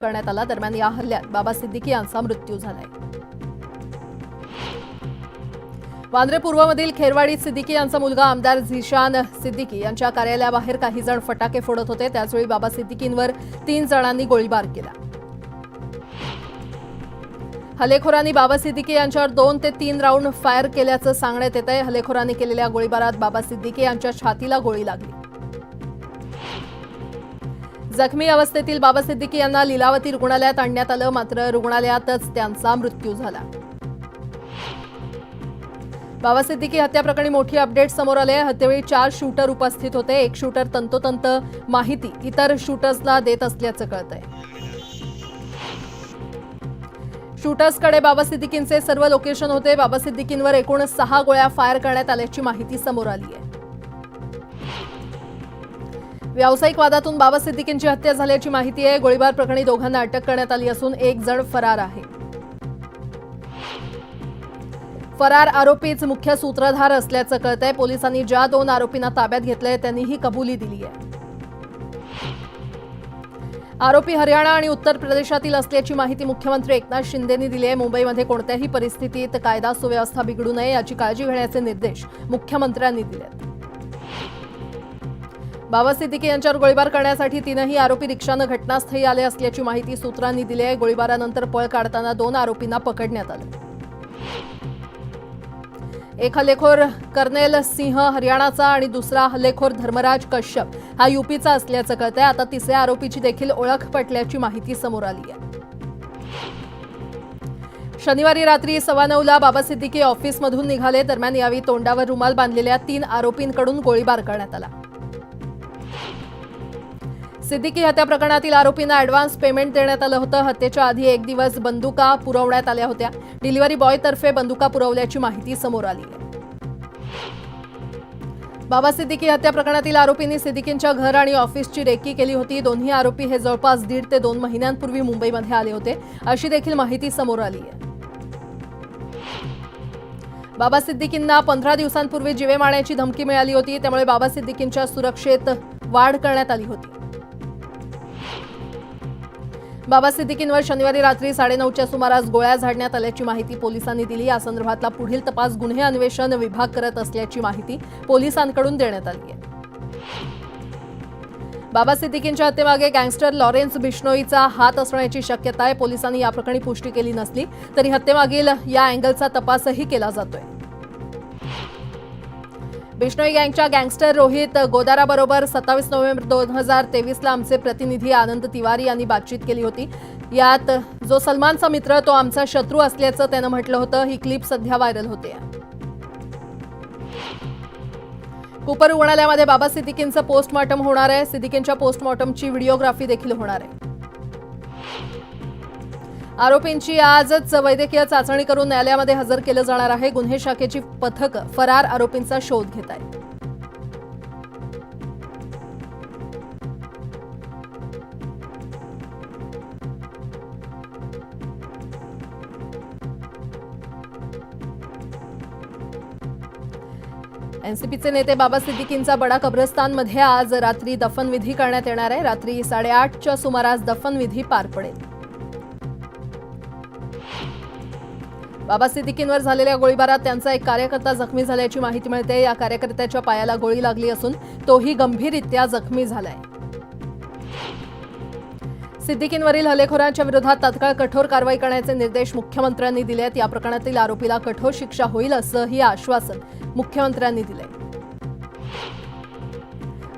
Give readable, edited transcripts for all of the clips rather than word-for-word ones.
करण्यात आला। दरम्यान या हल्ल्यात बाबा सिद्दीकी यांचा मृत्यू झालाय। वांद्रे पूर्वमधील खेरवाडीत सिद्दीकी यांचा मुलगा आमदार झिशान सिद्दीकी यांच्या कार्यालयाबाहेर काही जण फटाके फोडत होते। त्याचवेळी बाबा सिद्दीकींवर 3 जणांनी गोळीबार केला। हल्लेखोरांनी बाबा सिद्दीकी यांच्यावर 2 ते 3 राऊंड फायर केल्याचं सांगण्यात येतंय। हल्लेखोरांनी केलेल्या गोळीबारात बाबा सिद्दीकी यांच्या छातीला गोळी लागली। जखमी अवस्थेतील बाबा सिद्दीकी यांना लीलावती रुग्णालयात आणण्यात आलं, मात्र रुग्णालयातच त्यांचा मृत्यू झाला। बाबा सिद्दीकी हत्या प्रकरणी मोठी अपडेट समोर आले। हत्येवेळी 4 शूटर उपस्थित होते। एक शूटर तंतोतंत माहिती इतर शूटर्सला देत असल्याचं कळतंय। शूटर्सकडे बाबा सिद्दीकींचे सर्व लोकेशन होते। बाबा सिद्दीकींवर एकूण 6 गोळ्या फायर करण्यात आल्याची माहिती समोर आली आहे। व्यावसायिक वादातून बाबा सिद्दीकींची हत्या झाल्याची माहिती आहे। गोळीबार प्रकरणी दोघांना अटक करण्यात आली असून एक जण फरार आहे। फरार आरोपीच मुख्य सूत्रधार असल्याचं कळतंय। पोलिसांनी ज्या 2 आरोपींना ताब्यात घेतलंय त्यांनी ही कबुली दिली आहे। आरोपी हरियाणा आणि उत्तर प्रदेशातील असल्याची माहिती मुख्यमंत्री एकनाथ शिंदेंनी दिली आहे। मुंबईमध्ये कोणत्याही परिस्थितीत कायदा सुव्यवस्था बिघडू नये याची काळजी घेण्याचे निर्देश मुख्यमंत्र्यांनी दिले। बाबा सिद्दीकी यांच्यावर गोळीबार करण्यासाठी 3ही आरोपी रिक्षानं घटनास्थळी आले असल्याची माहिती सूत्रांनी दिली आहे। गोळीबारानंतर पळ काढताना 2 आरोपींना पकडण्यात आलं। एक हल्लेखोर कर्नेल सिंह हरियाणाचा आणि दुसरा हल्लेखोर धर्मराज कश्यप हा यूपीचा असल्याचं कळतंय। आता 3ऱ्या आरोपीची देखील ओळख पटल्याची माहिती समोर आली आहे। शनिवारी रात्री 9:15ला बाबा सिद्दीकी ऑफिसमधून निघाले। दरम्यान यावेळी तोंडावर रुमाल बांधलेल्या 3 आरोपींकडून गोळीबार करण्यात आला। सिद्दीकी हत्या प्रकरणातील आरोपींना ॲडव्हान्स पेमेंट देण्यात आलं होतं। हत्येच्या आधी 1 दिवस बंदुका पुरवण्यात आल्या होत्या। डिलिव्हरी बॉयतर्फे बंदुका पुरवल्याची माहिती समोर आली आहे। बाबा सिद्दीकी हत्या प्रकरणातील आरोपींनी सिद्दीकींच्या घर आणि ऑफिसची रेकी केली होती। दोन्ही आरोपी हे जवळपास 1.5 ते 2 महिन्यांपूर्वी मुंबईमध्ये आले होते, अशी देखील माहिती समोर आली आहे। बाबा सिद्दीकींना 15 दिवसांपूर्वी जीवे मारण्याची धमकी मिळाली होती, त्यामुळे बाबा सिद्दीकींच्या सुरक्षेत वाढ करण्यात आली होती। बाबा सिद्दीकींवर शनिवारी रात्री 9:30च्या सुमारास गोळ्या झाडण्यात आल्याची माहिती पोलिसांनी दिली। या संदर्भातला पुढील तपास गुन्हे अन्वेषण विभाग करत असल्याची माहिती पोलिसांकडून देण्यात आली आहे। बाबा सिद्दीकींच्या हत्येमागे गँगस्टर लॉरेन्स बिश्नोईचा हात असण्याची शक्यता आहे। पोलिसांनी या प्रकरणी पुष्टी केली नसली तरी हत्येमागील या अँगलचा तपासही केला जातोय। बिश्नोई गँगच्या गँगस्टर रोहित गोदाराबरोबर 27 नोव्हेंबर 2023ला आमचे प्रतिनिधी आनंद तिवारी यांनी बातचीत केली होती। यात जो सलमानचा मित्र तो आमचा शत्रू असल्याचं त्यानं म्हटलं होतं। ही क्लिप सध्या व्हायरल होते। कूपर रुग्णालयामध्ये बाबा सिद्दीकींचं पोस्टमॉर्टम होणार आहे। सिद्दीकींच्या पोस्टमॉर्टमची व्हिडिओग्राफी देखील होणार आहे। आरोपींची आजच वैद्यकीय चाचणी करून न्यायालयामध्ये हजर केलं जाणार आहे। गुन्हे शाखेची पथक फरार आरोपींचा शोध घेत आहे। एनसीपीचे नेते बाबा सिद्दीकींचा बडा कब्रस्तानमध्ये आज रात्री दफनविधी करण्यात येणार आहे। रात्री 8:30च्या सुमारास दफनविधी पार पडेल। बाबा सिद्दीकींवर झालेल्या गोळीबारात त्यांचा एक कार्यकर्ता जखमी झाल्याची माहिती मिळते। या कार्यकर्त्याच्या पायाला गोळी लागली असून तोही गंभीररित्या जखमी झालाय। सिद्दीकींवरील हल्लेखोरांच्या विरोधात तात्काळ कठोर कारवाई करण्याचे निर्देश मुख्यमंत्र्यांनी दिले आहेत। या प्रकरणातील आरोपीला कठोर शिक्षा होईल असंही आश्वासन मुख्यमंत्र्यांनी दिले।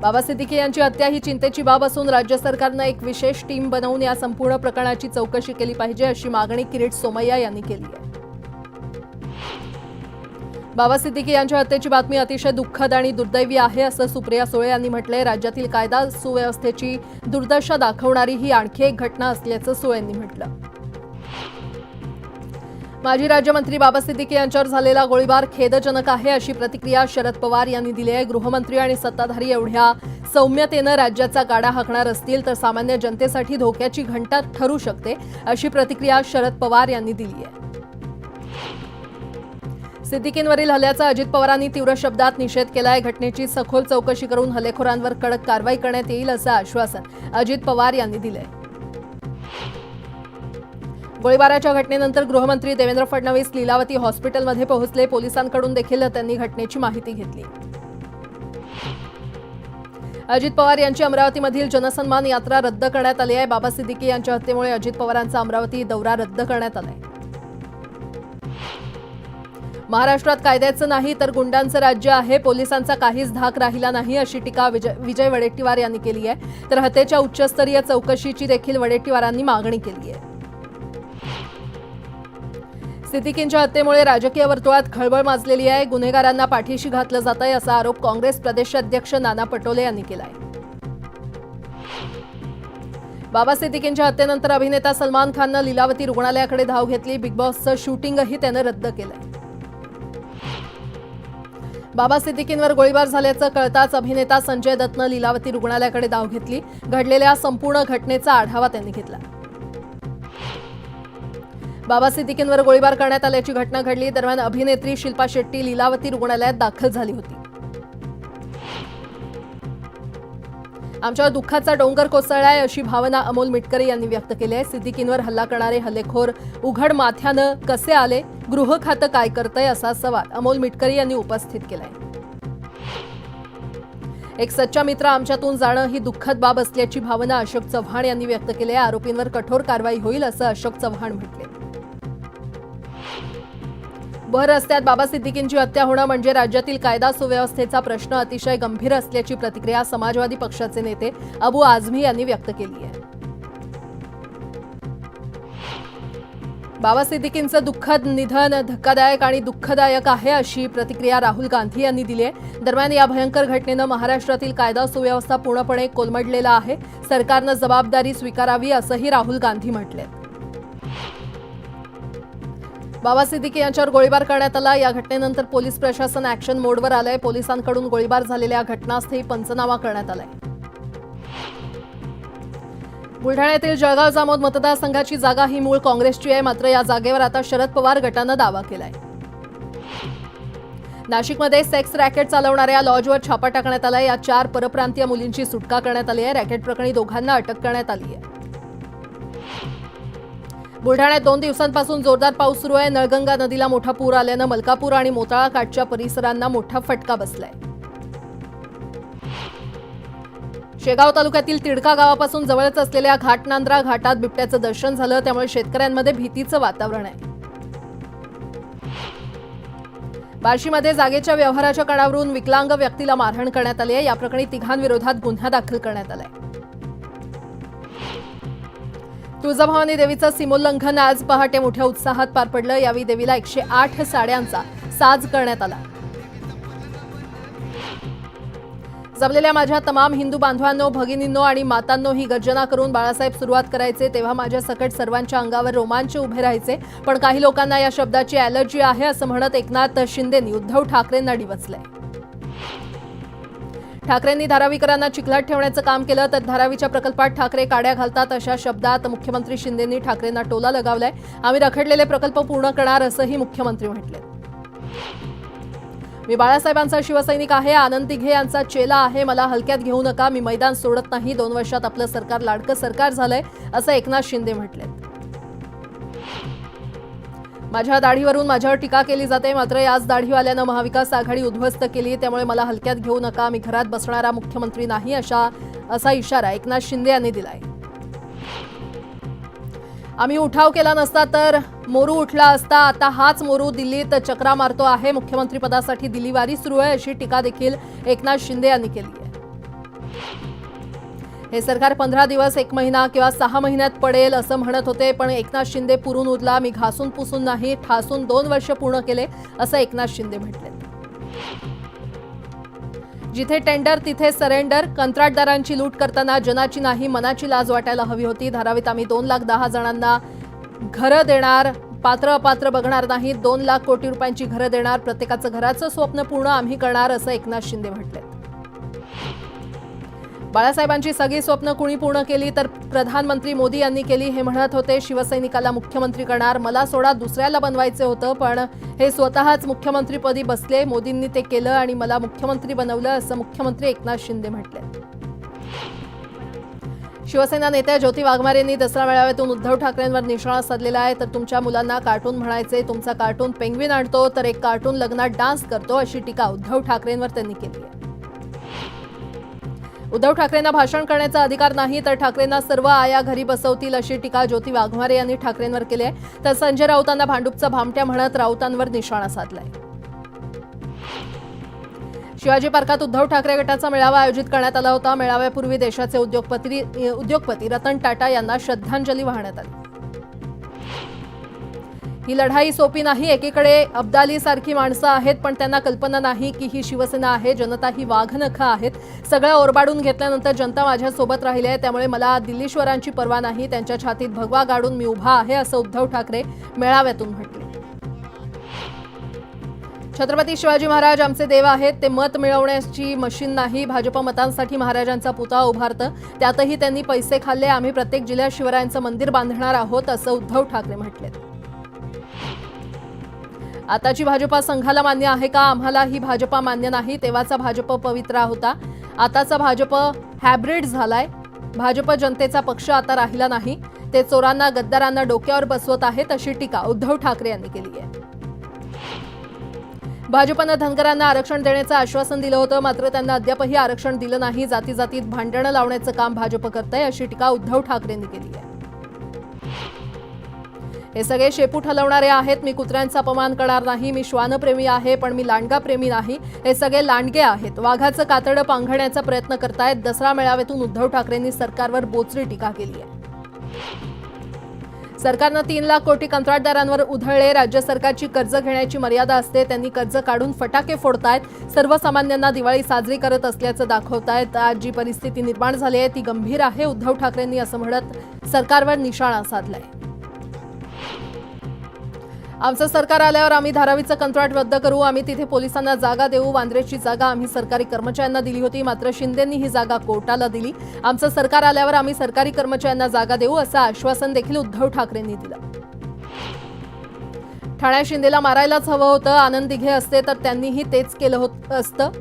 बाबा सिद्दीकी यांची हत्या ही चिंतेची बाब असून राज्य सरकारनं एक विशेष टीम बनवून या संपूर्ण प्रकरणाची चौकशी केली पाहिजे, अशी मागणी किरीट सोमय्या यांनी केली आहे। बाबा सिद्दीकी यांच्या हत्येची बातमी अतिशय दुःखद आणि दुर्दैवी आहे, असं सुप्रिया सुळे यांनी म्हटलंय। राज्यातील कायदा सुव्यवस्थेची दुर्दशा दाखवणारी ही आणखी एक घटना असल्याचं सुळेंनी म्हटलं। माजी राज्यमंत्री बाबा सिद्दीकी यांच्यावर झालेला गोळीबार खेदजनक आहे, अशी प्रतिक्रिया शरद पवार यांनी दिली आहे। गृहमंत्री आणि सत्ताधारी एवढ्या सौम्यतेनं राज्याचा गाडा हाकणार असतील तर सामान्य जनतेसाठी धोक्याची घंटा ठरू शकते, अशी प्रतिक्रिया शरद पवार यांनी दिली आहे। सिद्दीकींवरील हल्ल्याचा अजित पवारांनी तीव्र शब्दात निषेध केलाय। घटनेची सखोल चौकशी करून हल्लेखोरांवर कडक कारवाई करण्यात येईल असं आश्वासन अजित पवार यांनी दिलंय। गोळीबाराच्या घटनेनंतर गृहमंत्री देवेंद्र फडणवीस लीलावती हॉस्पिटलमध्ये पोहोचले. पोलिसांकडून देखील त्यांनी घटनेची माहिती घेतली. अजित पवार यांची अमरावतीमधील जनसन्मान यात्रा रद्द करण्यात आली आहे. बाबा सिद्दीकी यांच्या हत्येमुळे अजित पवारांचा अमरावती दौरा रद्द करण्यात आलाय. महाराष्ट्रात कायद्याचं नाही तर गुंडांचं राज्य आहे. पोलिसांचा काहीच धाक राहिला नाही अशी टीका विजय वडेट्टीवार यांनी केली आहे. तर हत्येच्या उच्चस्तरीय चौकशीची देखील वडेट्टीवारांनी मागणी केली आहे. सिद्दीकींच्या हत्येमुळे राजकीय वर्तुळात खळबळ माजलेली आहे. गुन्हेगारांना पाठीशी घातलं जात आहे असा आरोप काँग्रेस प्रदेशाध्यक्ष नाना पटोले यांनी केला आहे. बाबा सिद्दीकींच्या हत्येनंतर अभिनेता सलमान खाननं लीलावती रुग्णालयाकडे धाव घेतली. बिग बॉसचं शूटिंगही त्यानं रद्द केलंय. बाबा सिद्दीकींवर गोळीबार झाल्याचं कळताच अभिनेता संजय दत्तनं लीलावती रुग्णालयाकडे धाव घेतली. घडलेल्या संपूर्ण घटनेचा आढावा त्यांनी घेतला. बाबा सिद्दीकींवर गोळीबार करण्यात आल्याची घटना घडली. दरम्यान अभिनेत्री शिल्पा शेट्टी लीलावती रुग्णालयात दाखल झाली होती. आमच्यावर दुःखाचा डोंगर कोसळलाय अशी भावना अमोल मिटकरी यांनी व्यक्त केली आहे. सिद्दीकींवर हल्ला करणारे हल्लेखोर उघड माथ्यानं कसे आले, गृह खातं काय करतंय असा सवाल अमोल मिटकरी यांनी उपस्थित केलाय. एक सच्चा मित्र आमच्यातून जाणं ही दुःखद बाब असल्याची भावना अशोक चव्हाण यांनी व्यक्त केली आहे. आरोपींवर कठोर कारवाई होईल असं अशोक चव्हाण म्हटले. भर रस्त्यात बाबा सिद्दीकींची हत्या होणं म्हणजे राज्यातील कायदा सुव्यवस्थेचा प्रश्न अतिशय गंभीर असल्याची प्रतिक्रिया समाजवादी पक्षाचे नेते अबू आझमी यांनी व्यक्त केली आहे. बाबा सिद्दीकींचं दुःखद निधन धक्कादायक आणि दुःखदायक आहे अशी प्रतिक्रिया राहुल गांधी यांनी दिली आहे. दरम्यान या भयंकर घटनेनं महाराष्ट्रातील कायदा सुव्यवस्था पूर्णपणे कोलमडलेला आहे. सरकारनं जबाबदारी स्वीकारावी असंही राहुल गांधी म्हटले. बाबा सिद्दीकी यांच्यावर गोळीबार करण्यात आला. या घटनेनंतर पोलीस प्रशासन ऍक्शन मोडवर आलंय. पोलिसांकडून गोळीबार झालेल्या घटनास्थळी पंचनामा करण्यात आलाय. बुलढाण्यातील जळगाव जामोद मतदारसंघाची जागा ही मूळ काँग्रेसची आहे. मात्र या जागेवर आता शरद पवार गटानं दावा केलाय. नाशिकमध्ये सेक्स रॅकेट चालवणाऱ्या लॉजवर छापा टाकण्यात आलाय. या 4 परप्रांतीय मुलींची सुटका करण्यात आली आहे. रॅकेट प्रकरणी दोघांना अटक करण्यात आली आहे. बुलढाण्यात 2 दिवसांपासून जोरदार पाऊस सुरू आहे. नळगंगा नदीला मोठा पूर आल्यानं मलकापूर आणि मोताळा काठच्या परिसरांना मोठा फटका बसलाय. शेगाव तालुक्यातील तिडका गावापासून जवळच असलेल्या घाटनांद्रा घाटात बिबट्याचं दर्शन झालं. त्यामुळे शेतकऱ्यांमध्ये भीतीचं वातावरण आहे. बार्शीमध्ये जागेच्या व्यवहाराच्या कारणावरून विकलांग व्यक्तीला मारहाण करण्यात आली आहे. या प्रकरणी 3 विरोधात गुन्हा दाखल करण्यात आलाय. तुळजाभवानी देवीचं सीमोल्लंघन आज पहाटे मोठ्या उत्साहात पार पडलं. यावेळी देवीला 108 साड्यांचा साज करण्यात आला. जमलेल्या माझ्या तमाम हिंदू बांधवांनो, भगिनींनो आणि मातांनो ही गर्जना करून बाळासाहेब सुरुवात करायचे तेव्हा माझ्या सकट सर्वांच्या अंगावर रोमांच उभे राहायचे. पण काही लोकांना या शब्दाची ॲलर्जी आहे असं म्हणत एकनाथ शिंदेंनी उद्धव ठाकरेंना डिवचलंय. ठाकरेंनी धारावीकरांना चिखलात ठेवण्याचं काम केलं तर धारावीच्या प्रकल्पात ठाकरे काड्या घालतात अशा शब्दात मुख्यमंत्री शिंदेंनी ठाकरेंना टोला लगावलाय. आम्ही रखडलेले प्रकल्प पूर्ण करणार असंही मुख्यमंत्री म्हटले. मी बाळासाहेबांचा शिवसैनिक आहे. आनंद दिघे यांचा चेला आहे. मला हलक्यात घेऊ नका. मी मैदान सोडत नाही. 2 वर्षात आपलं सरकार लाडकं सरकार झालंय असं एकनाथ शिंदे म्हटले. माझ्या दाढीवरून माझ्यावर टीका केली जाते. मात्र याच दाढीवाल्यानं महाविकास आघाडी उद्ध्वस्त केली. त्यामुळे मला हलक्यात घेऊ नका. मी घरात बसणारा मुख्यमंत्री नाही असा इशारा एकनाथ शिंदे यांनी दिलाय. आम्ही उठाव केला नसता तर मोरू उठला असता. आता हाच मोरू दिल्लीत चक्रा मारतो आहे. मुख्यमंत्रीपदासाठी दिल्लीवारी सुरू आहे अशी टीका देखील एकनाथ शिंदे यांनी केली आहे. हे सरकार 15 दिवस, 1 महिना किंवा 6 महिन्यात पडेल असं म्हणत होते. पण एकनाथ शिंदे पुरून उरला. मी घासून पुसून नाही, ठासून 2 वर्ष पूर्ण केले असं एकनाथ शिंदे म्हटले. जिथे टेंडर तिथे सरेंडर. कंत्राटदारांची लूट करताना जनाची नाही मनाची लाज वाटायला हवी होती. धारावीत आम्ही 2,10,000 जणांना घरं देणार. पात्र अपात्र बघणार नाही. 2 लाख कोटी रुपयांची घरं देणार. प्रत्येकाचं घराचं स्वप्न पूर्ण आम्ही करणार असं एकनाथ शिंदे म्हटले. बाळासाहेबांची सगळी स्वप्न कुणी पूर्ण केली तर प्रधानमंत्री मोदी यांनी केली हे म्हणत होते. शिवसैनिकाला मुख्यमंत्री करणार. मला सोडा दुसऱ्याला बनवायचे होतं पण हे स्वतःच मुख्यमंत्रीपदी बसले. मोदींनी ते केलं आणि मला मुख्यमंत्री बनवलं असं मुख्यमंत्री एकनाथ शिंदे म्हटले. शिवसेना नेत्या ज्योती वाघमारे यांनी दसरा मेळाव्यातून उद्धव ठाकरेंवर निशाणा साधलेला आहे. तर तुमच्या मुलांना कार्टून म्हणायचे, तुमचा कार्टून पेंग्विन आणतो तर एक कार्टून लग्नात डान्स करतो, अशी टीका उद्धव ठाकरेंवर त्यांनी केली आहे. उद्धव ठाकरेंना भाषण करण्याचा अधिकार नाही तर ठाकरेंना सर्व आया घरी बसवतील, अशी टीका ज्योती वाघमारे यांनी ठाकरेंवर केली आहे. तर संजय राऊतांना भांडूपचा भामट्या म्हणत राऊतांवर निशाणा साधलाय. शिवाजी पार्कात उद्धव ठाकरे गटाचा मेळावा आयोजित करण्यात आला होता. मेळाव्यापूर्वी देशाचे उद्योगपती रतन टाटा यांना श्रद्धांजली वाहण्यात आली. ही लढाई सोपी नाही. एकीकडे अब्दाली सारखी माणसं आहेत, पण त्यांना कल्पना नाही की ही शिवसेना आहे. जनता ही वाघनखं आहेत. सगळं ओरबाडून घेतल्यानंतर जनता माझ्यासोबत राहिली आहे. त्यामुळे मला दिल्लीश्वरांची पर्वा नाही. त्यांच्या छातीत भगवा गाडून मी उभा आहे, असं उद्धव ठाकरे मेळाव्यातून म्हटले. छत्रपती शिवाजी महाराज आमचे देव आहेत. ते मत मिळवण्याची मशीन नाही. भाजप मतांसाठी महाराजांचा पुतळा उभारतं, त्यातही त्यांनी पैसे खाल्ले. आम्ही प्रत्येक जिल्ह्यात शिवरायांचं मंदिर बांधणार आहोत, असं उद्धव ठाकरे म्हटले. आताची भाजपा संघाला मान्य आहे का? आम्हाला ही भाजपा मान्य नाही. तेव्हाचा भाजप पवित्रा होता. आताचा भाजप हायब्रिड झालाय. भाजप जनतेचा पक्ष आता राहिला नाही. ते चोरांना गद्दारांना डोक्यावर बसवत आहेत, अशी टीका उद्धव ठाकरे यांनी केली आहे. भाजपनं धनगरांना आरक्षण देण्याचं आश्वासन दिलं होतं, मात्र त्यांना अद्यापही आरक्षण दिलं नाही. जाती जातीत भांडणं लावण्याचं काम भाजप करतंय, अशी टीका उद्धव ठाकरेंनी केली आहे. हे सगळे शेपूट हलवणारे आहेत. मी कुत्र्यांचा अपमान करणार नाही. मी श्वानप्रेमी आहे, पण मी लांडगा प्रेमी नाही. हे सगळे लांडगे आहेत. वाघाचं कातडं पांघरण्याचा प्रयत्न करतायत. दसरा मेळाव्यातून उद्धव ठाकरेंनी सरकारवर बोचरी टीका केली आहे. सरकारनं 3 लाख कोटी कंत्राटदारांवर उधळले. राज्य सरकारची कर्ज घेण्याची मर्यादा असते. त्यांनी कर्ज काढून फटाके फोडतायत. सर्वसामान्यांना दिवाळी साजरी करत असल्याचं दाखवतायत. आज जी परिस्थिती निर्माण झाली आहे ती गंभीर आहे. उद्धव ठाकरेंनी असं म्हणत सरकारवर निशाणा साधलाय. आमचं सरकार आल्यावर आम्ही धारावीचं कंत्राट रद्द करू. आम्ही तिथे पोलिसांना जागा देऊ. वांद्रेची जागा आम्ही सरकारी कर्मचाऱ्यांना दिली होती, मात्र शिंदेंनी ही जागा कोर्टाला दिली. आमचं सरकार आल्यावर आम्ही सरकारी कर्मचाऱ्यांना जागा देऊ, असं आश्वासन देखील उद्धव ठाकरेंनी दिलं. ठाण्यात शिंदेला मारायलाच हवं होतं. आनंद दिघे असते तर त्यांनीही तेच केलं असतं,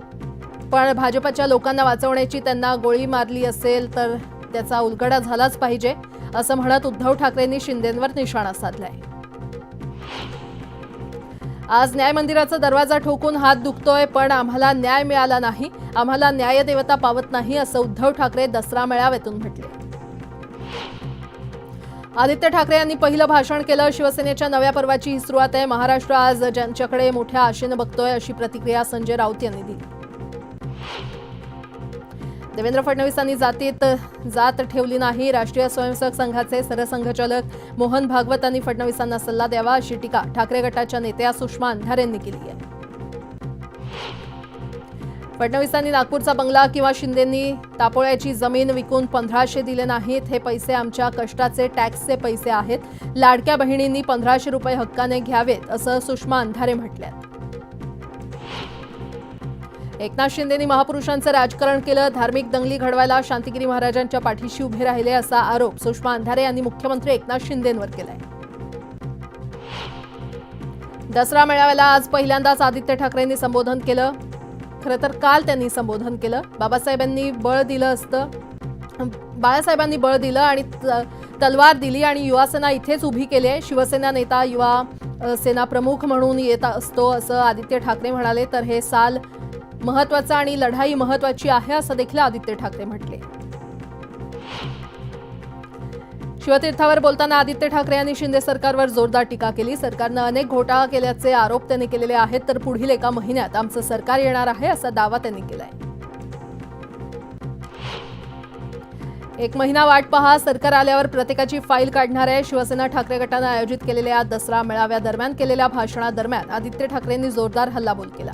पण भाजपच्या लोकांना वाचवण्याची त्यांना गोळी मारली असेल तर त्याचा उलगडा झालाच पाहिजे, असं म्हणत उद्धव ठाकरेंनी शिंदेंवर निशाणा साधलाय. आज न्याय मंदिराचा दरवाजा ठोकून हात दुखतोय, पण आम्हाला न्याय मिळाला नाही. आम्हाला न्यायदेवता पावत नाही, असं उद्धव ठाकरे दसरा मेळाव्यातून म्हटले. आदित्य ठाकरे यांनी पहिलं भाषण केलं. शिवसेनेच्या नव्या पर्वाची ही सुरुवात आहे. महाराष्ट्र आज ज्यांच्याकडे मोठ्या आशेनं बघतोय, अशी प्रतिक्रिया संजय राऊत यांनी दिली. देवेंद्र फडणवीसांनी जात ठेवली नाही. राष्ट्रीय स्वयंसेवक संघाचे सरसंघचालक मोहन भागवतांनी फडणवीसांना सल्ला द्यावा, अशी टीका ठाकरे गटाच्या नेत्या सुषमा अंधारे यांनी केली आहे. फडणवीसांनी नागपूरचा बंगला किंवा शिंदेंनी तापोळ्याची जमीन विकून 1500 दिले नाहीत. हे पैसे आमच्या कष्टाचे टॅक्सचे पैसे आहेत. लाडक्या बहिणींनी 1500 रुपये हक्काने घ्यावेत, असं सुषमा अंधारे म्हटल्यात. एकनाथ शिंदेंनी महापुरुषांचं राजकारण केलं. धार्मिक दंगली घडवायला शांतिगिरी महाराजांच्या पाठीशी उभे राहिले, असा आरोप सुषमा अंधारे यांनी मुख्यमंत्री एकनाथ शिंदेंवर केलाय. दसरा मेळाव्याला आज पहिल्यांदाच आदित्य ठाकरेंनी संबोधन केलं. खरं तर काल त्यांनी संबोधन केलं. बाळासाहेबांनी बळ दिलं आणि तलवार दिली आणि युवासेना इथेच उभी केली आहे. शिवसेना नेता युवा सेना प्रमुख म्हणून येत असतो, असं आदित्य ठाकरे म्हणाले. तर हे साल महत्वाचं आणि लढाई महत्वाची आहे, असं देखील आदित्य ठाकरे म्हटले. शिवतीर्थावर बोलताना आदित्य ठाकरे यांनी शिंदे सरकारवर जोरदार टीका केली. सरकारनं अनेक घोटाळा केल्याचे आरोप त्यांनी केलेले आहेत. तर पुढील 1 महिन्यात आमचं सरकार येणार आहे, असा दावा त्यांनी केलाय. 1 महिना वाट पहा. सरकार आल्यावर प्रत्येकाची फाईल काढणार आहे. शिवसेना ठाकरे गटानं आयोजित केलेल्या दसरा मेळाव्यादरम्यान केलेल्या भाषणादरम्यान आदित्य ठाकरेंनी जोरदार हल्लाबोल केला.